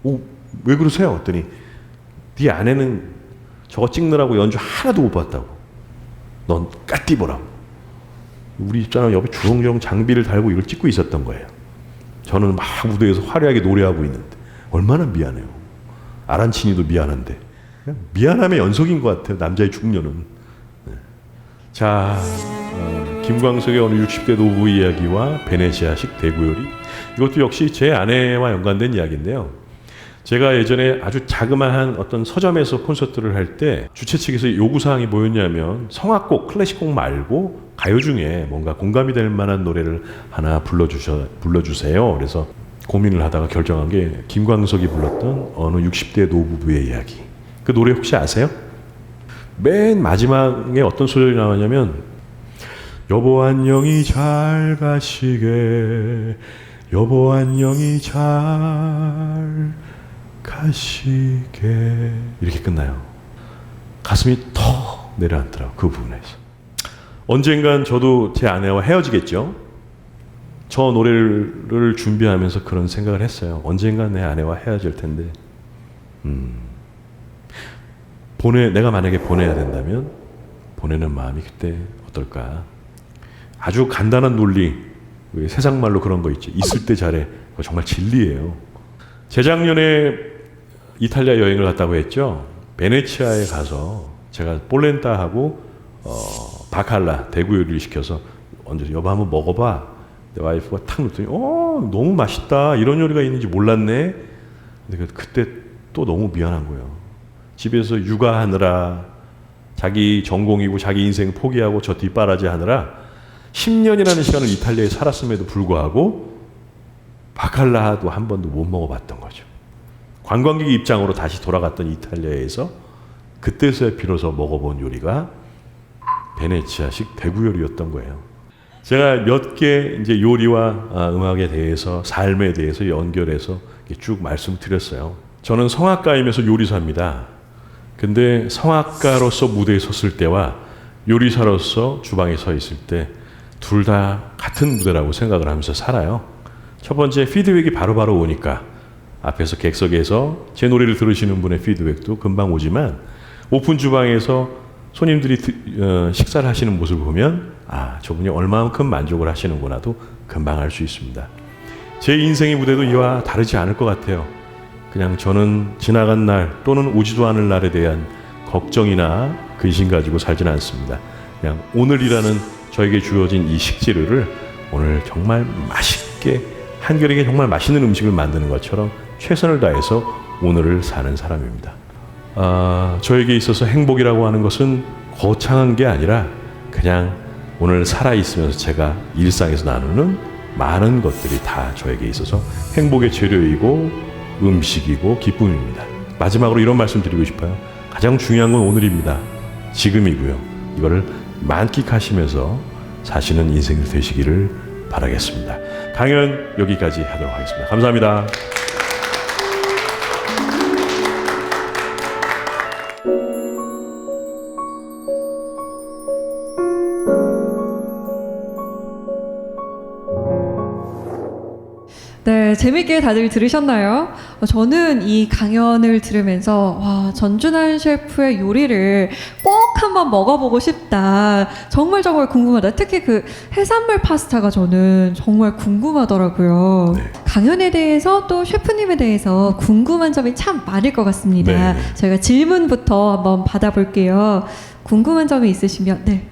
오, 왜 그러세요? 했더니 네 아내는 저거 찍느라고 연주 하나도 못 봤다고. 넌 까띠보라고. 우리 집사람 옆에 주렁주렁 장비를 달고 이걸 찍고 있었던 거예요. 저는 막 무대에서 화려하게 노래하고 있는데 얼마나 미안해요. 아란치니도 미안한데 그냥 미안함의 연속인 것 같아요. 남자의 중년은. 네. 자, 김광석의 어느 60대 노부 이야기와 베네치아식 대구 요리, 이것도 역시 제 아내와 연관된 이야기인데요. 제가 예전에 아주 자그마한 어떤 서점에서 콘서트를 할 때 주최 측에서 요구사항이 뭐였냐면 성악곡, 클래식곡 말고 가요 중에 뭔가 공감이 될 만한 노래를 하나 불러주세요. 그래서 고민을 하다가 결정한 게 김광석이 불렀던 어느 60대 노부부의 이야기. 그 노래 혹시 아세요? 맨 마지막에 어떤 소절이 나왔냐면 여보 안녕히 잘 가시게 여보 안녕히 잘 가시게 이렇게 끝나요. 가슴이 턱 내려앉더라고요. 그 부분에서. 언젠간 저도 제 아내와 헤어지겠죠. 저 노래를 준비하면서 그런 생각을 했어요. 언젠간 내 아내와 헤어질 텐데 내가 만약에 보내야 된다면 보내는 마음이 그때 어떨까. 아주 간단한 논리, 세상 말로 그런 거 있지. 있을 때 잘해. 그거 정말 진리예요. 재작년에 이탈리아 여행을 갔다고 했죠. 베네치아에 가서 제가 폴렌타하고 바칼라 대구 요리를 시켜서 언제 여보 한번 먹어봐. 내 와이프가 탁 놓더니 너무 맛있다. 이런 요리가 있는지 몰랐네. 근데 그때 또 너무 미안한 거예요. 집에서 육아하느라 자기 전공이고 자기 인생 포기하고 저 뒷바라지 하느라 10년이라는 시간을 이탈리아에 살았음에도 불구하고 바칼라도 한 번도 못 먹어봤던 거죠. 관광객 입장으로 다시 돌아갔던 이탈리아에서 그때서야 비로소 먹어본 요리가 베네치아식 대구 요리였던 거예요. 제가 몇 개 이제 요리와 음악에 대해서 삶에 대해서 연결해서 쭉 말씀드렸어요. 저는 성악가이면서 요리사입니다. 근데 성악가로서 무대에 섰을 때와 요리사로서 주방에 서 있을 때 둘 다 같은 무대라고 생각을 하면서 살아요. 첫 번째 피드백이 바로바로 오니까 앞에서 객석에서 제 노래를 들으시는 분의 피드백도 금방 오지만 오픈 주방에서 손님들이 식사를 하시는 모습을 보면 저분이 얼마만큼 만족을 하시는구나도 금방 알 수 있습니다. 제 인생의 무대도 이와 다르지 않을 것 같아요. 그냥 저는 지나간 날 또는 오지도 않을 날에 대한 걱정이나 근심 가지고 살지는 않습니다. 그냥 오늘이라는 저에게 주어진 이 식재료를 오늘 정말 맛있게 한결에게 정말 맛있는 음식을 만드는 것처럼 최선을 다해서 오늘을 사는 사람입니다. 저에게 있어서 행복이라고 하는 것은 거창한 게 아니라 그냥 오늘 살아있으면서 제가 일상에서 나누는 많은 것들이 다 저에게 있어서 행복의 재료이고 음식이고 기쁨입니다. 마지막으로 이런 말씀 드리고 싶어요. 가장 중요한 건 오늘입니다. 지금이고요. 이거를 만끽하시면서 사시는 인생이 되시기를 바라겠습니다. 강연 여기까지 하도록 하겠습니다. 감사합니다.
네, 재밌게 다들 들으셨나요? 저는 이 강연을 들으면서 와, 전준환 셰프의 요리를 꼭 한번 먹어보고 싶다. 정말 궁금하다. 특히 그 해산물 파스타가 저는 정말 궁금하더라고요.
네.
강연에 대해서 또 셰프님에 대해서 궁금한 점이 참 많을 것 같습니다.
네.
저희가 질문부터 한번 받아볼게요. 궁금한 점이 있으시면 네.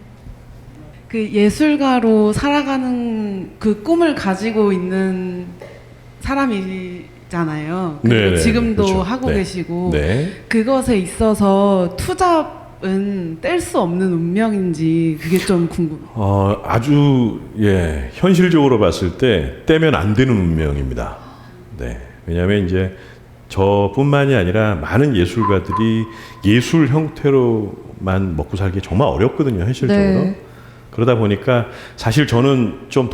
그 예술가로 살아가는 그 꿈을 가지고 있는 사람이잖아요. 그리고
네네,
지금도
그렇죠.
하고
네.
계시고
네.
그것에 있어서 투자 취업은 뗄 수 없는 운명인지 그게 좀 궁금해요.
아주 현실적으로 봤을 때 떼면 안 되는 운명입니다. 네, 왜냐하면 이제 저뿐만이 아니라 많은 예술가들이 예술 형태로만 먹고 살기 정말 어렵거든요, 현실적으로.
네.
그러다 보니까 사실 저는 좀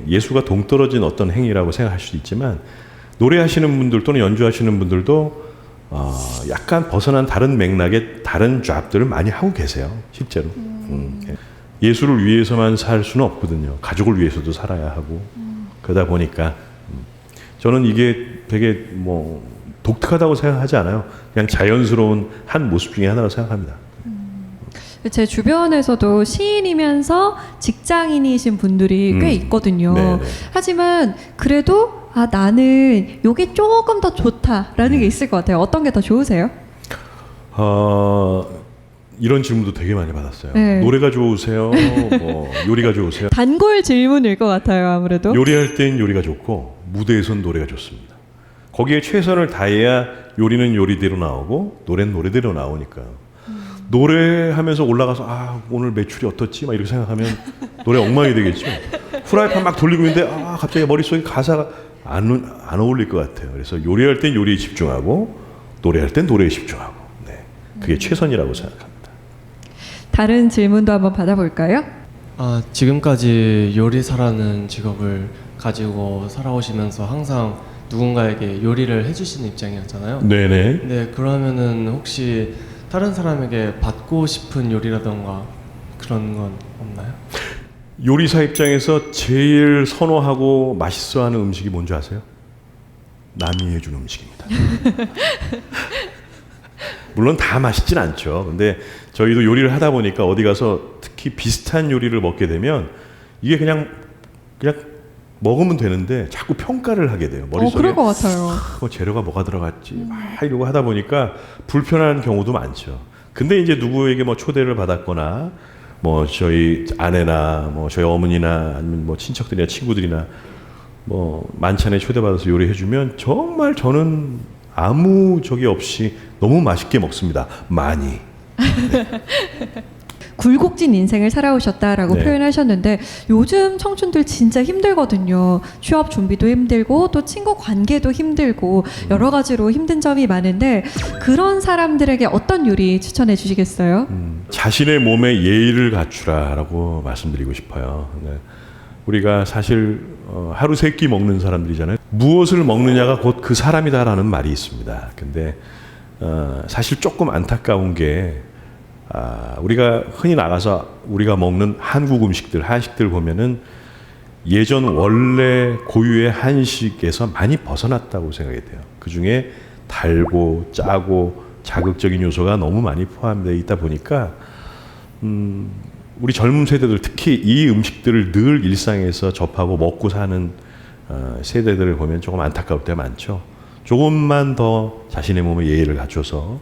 예술과 동떨어진 어떤 행위라고 생각할 수도 있지만, 노래하시는 분들 또는 연주하시는 분들도 약간 벗어난 다른 맥락의 다른 잡들을 많이 하고 계세요, 실제로. 예술을 위해서만 살 수는 없거든요. 가족을 위해서도 살아야 하고. 그러다 보니까 저는 이게 되게 독특하다고 생각하지 않아요. 그냥 자연스러운 한 모습 중에 하나라고 생각합니다.
제 주변에서도 시인이면서 직장인이신 분들이 꽤 있거든요.
네네.
하지만 그래도 나는 요게 조금 더 좋다라는 게 있을 것 같아요. 어떤 게 더 좋으세요?
이런 질문도 되게 많이 받았어요.
네.
노래가 좋으세요? 요리가 좋으세요?
단골 질문일 것 같아요, 아무래도.
요리할 땐 요리가 좋고 무대에선 노래가 좋습니다. 거기에 최선을 다해야 요리는 요리대로 나오고 노래는 노래대로 나오니까. 노래하면서 올라가서 오늘 매출이 어떻지? 막 이렇게 생각하면 노래 엉망이 되겠죠. 후라이팬 막 돌리고 있는데 갑자기 머릿속에 가사가 안 어울릴 것 같아요. 그래서 요리할 땐 요리에 집중하고 노래할 땐 노래에 집중하고. 네, 그게 최선이라고 생각합니다.
다른 질문도 한번 받아볼까요?
지금까지 요리사라는 직업을 가지고 살아오시면서 항상 누군가에게 요리를 해주시는 입장이었잖아요.
네네.
네, 그러면은 혹시 다른 사람에게 받고 싶은 요리라던가 그런 건 없나요?
요리사 입장에서 제일 선호하고 맛있어하는 음식이 뭔지 아세요? 남이 해준 음식입니다. 물론 다 맛있진 않죠. 근데 저희도 요리를 하다 보니까 어디 가서 특히 비슷한 요리를 먹게 되면 이게 그냥 먹으면 되는데 자꾸 평가를 하게 돼요. 머릿속에
그럴 것 같아요.
재료가 뭐가 들어갔지 막 이러고 하다 보니까 불편한 경우도 많죠. 근데 이제 누구에게 초대를 받았거나 저희 아내나 저희 어머니나 아니면 친척들이나 친구들이나 만찬에 초대받아서 요리해주면 정말 저는 아무 적이 없이 너무 맛있게 먹습니다. 많이. 네.
굴곡진 인생을 살아오셨다라고
네.
표현하셨는데 요즘 청춘들 진짜 힘들거든요. 취업 준비도 힘들고 또 친구 관계도 힘들고 여러 가지로 힘든 점이 많은데 그런 사람들에게 어떤 요리 추천해 주시겠어요?
자신의 몸에 예의를 갖추라라고 말씀드리고 싶어요. 네. 우리가 사실 하루 세 끼 먹는 사람들이잖아요. 무엇을 먹느냐가 곧 그 사람이다라는 말이 있습니다. 근데 사실 조금 안타까운 게 우리가 흔히 나가서 우리가 먹는 한국 음식들, 한식들 보면은 예전 원래 고유의 한식에서 많이 벗어났다고 생각이 돼요. 그 중에 달고 짜고 자극적인 요소가 너무 많이 포함되어 있다 보니까 우리 젊은 세대들 특히 이 음식들을 늘 일상에서 접하고 먹고 사는 세대들을 보면 조금 안타까울 때가 많죠. 조금만 더 자신의 몸에 예의를 갖춰서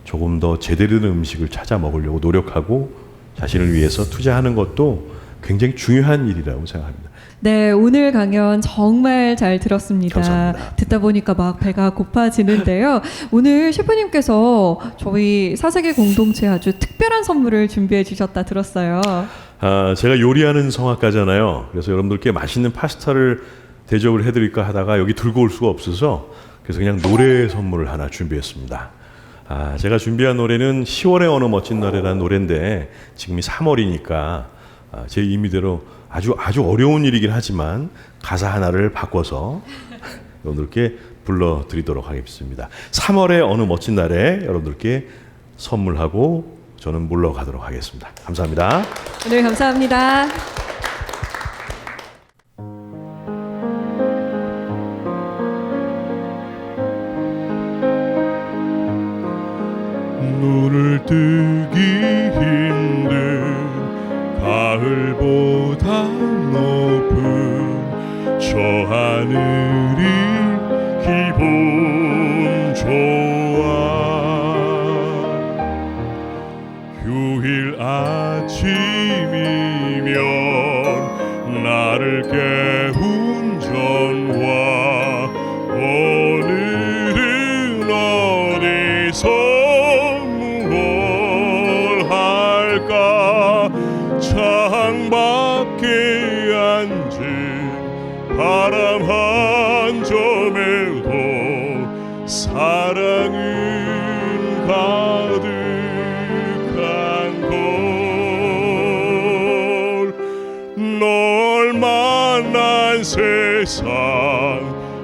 조금 더 제대로 된 음식을 찾아 먹으려고 노력하고 자신을 위해서 투자하는 것도 굉장히 중요한 일이라고 생각합니다.
네, 오늘 강연 정말 잘 들었습니다.
감사합니다.
듣다 보니까 막 배가 고파지는데요. 오늘 셰프님께서 저희 사세계 공동체 아주 특별한 선물을 준비해 주셨다 들었어요.
제가 요리하는 성악가잖아요. 그래서 여러분들께 맛있는 파스타를 대접을 해드릴까 하다가 여기 들고 올 수가 없어서 그래서 그냥 노래 선물을 하나 준비했습니다. 제가 준비한 노래는 10월의 어느 멋진 날이라는 노래인데 지금이 3월이니까 제 임의대로 아주 어려운 일이긴 하지만 가사 하나를 바꿔서 여러분들께 불러드리도록 하겠습니다. 3월의 어느 멋진 날에 여러분들께 선물하고 저는 물러가도록 하겠습니다. 감사합니다.
오늘 감사합니다.
눈을 뜨기 힘든 가을보다 높은 저 하늘이 기분 좋아. 휴일 아침이면 나를 깨운 전화 오늘은 어디서 바람 한 점에도 사랑은 가득한 걸 널 만난 세상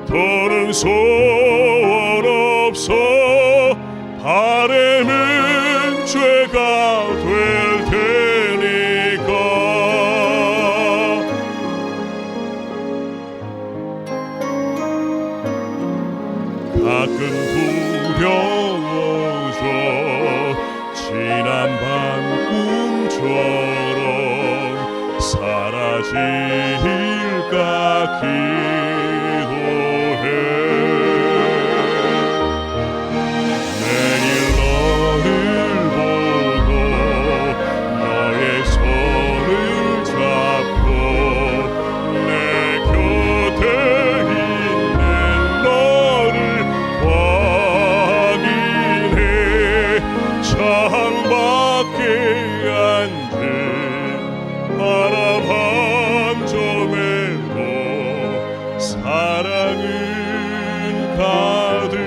더는 소원 없어 바람은 죄가 될 테니까 가끔 두려워져 지난 밤 꿈처럼 사라질까 기도해 내일 너를 보고 너의 손을 잡고 내 곁에 있는 너를 확인해 창밖에 앉은 바람 한 점에도 사랑은 가득한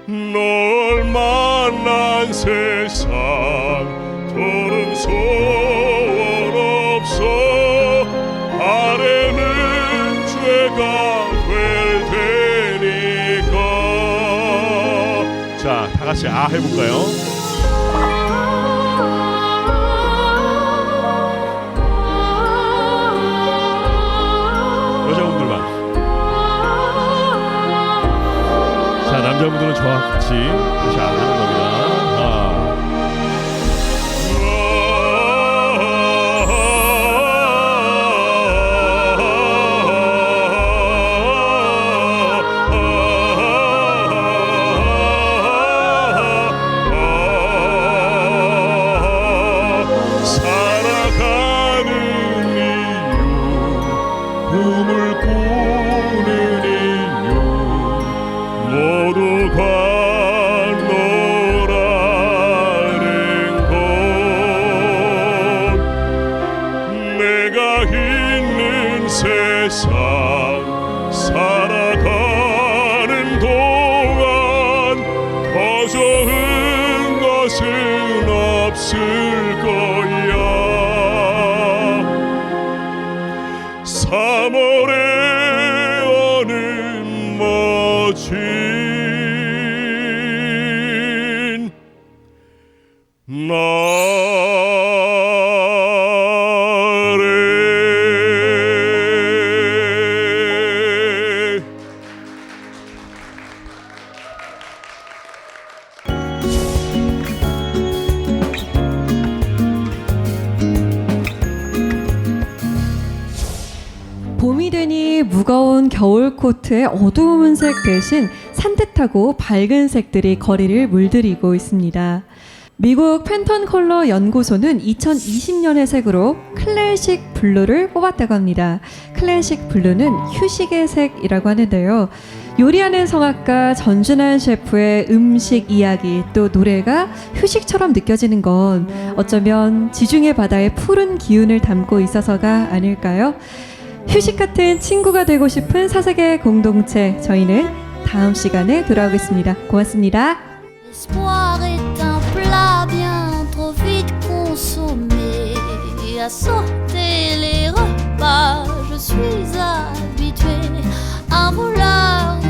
걸널 만난 세상 더는 소원 없어 바람은 죄가 될 테니까 자, 다 같이 아 해볼까요? 여자분들만. 자, 남자분들은 저와 같이 다시 아 하는 겁니다. 살아가는 이유 꿈을 꾸는 이유 모두가 너라는 것 내가 있는 세상 살아가는 동안 더 좋은 것은 없을 거야 3월의 어느 멋진 날에
봄이 되니 무거운 겨울 코트의 어두운 색 대신 산뜻하고 밝은 색들이 거리를 물들이고 있습니다. 미국 팬톤 컬러 연구소는 2020년의 색으로 클래식 블루를 뽑았다고 합니다. 클래식 블루는 휴식의 색이라고 하는데요. 요리하는 성악가 전준환 셰프의 음식 이야기 또 노래가 휴식처럼 느껴지는 건 어쩌면 지중해 바다의 푸른 기운을 담고 있어서가 아닐까요? 휴식 같은 친구가 되고 싶은 사색의 공동체, 저희는 다음 시간에 돌아오겠습니다. 고맙습니다.
L'espoir est un plat bien trop vite consommé. À sauter les repas, je suis habituée. Un voleur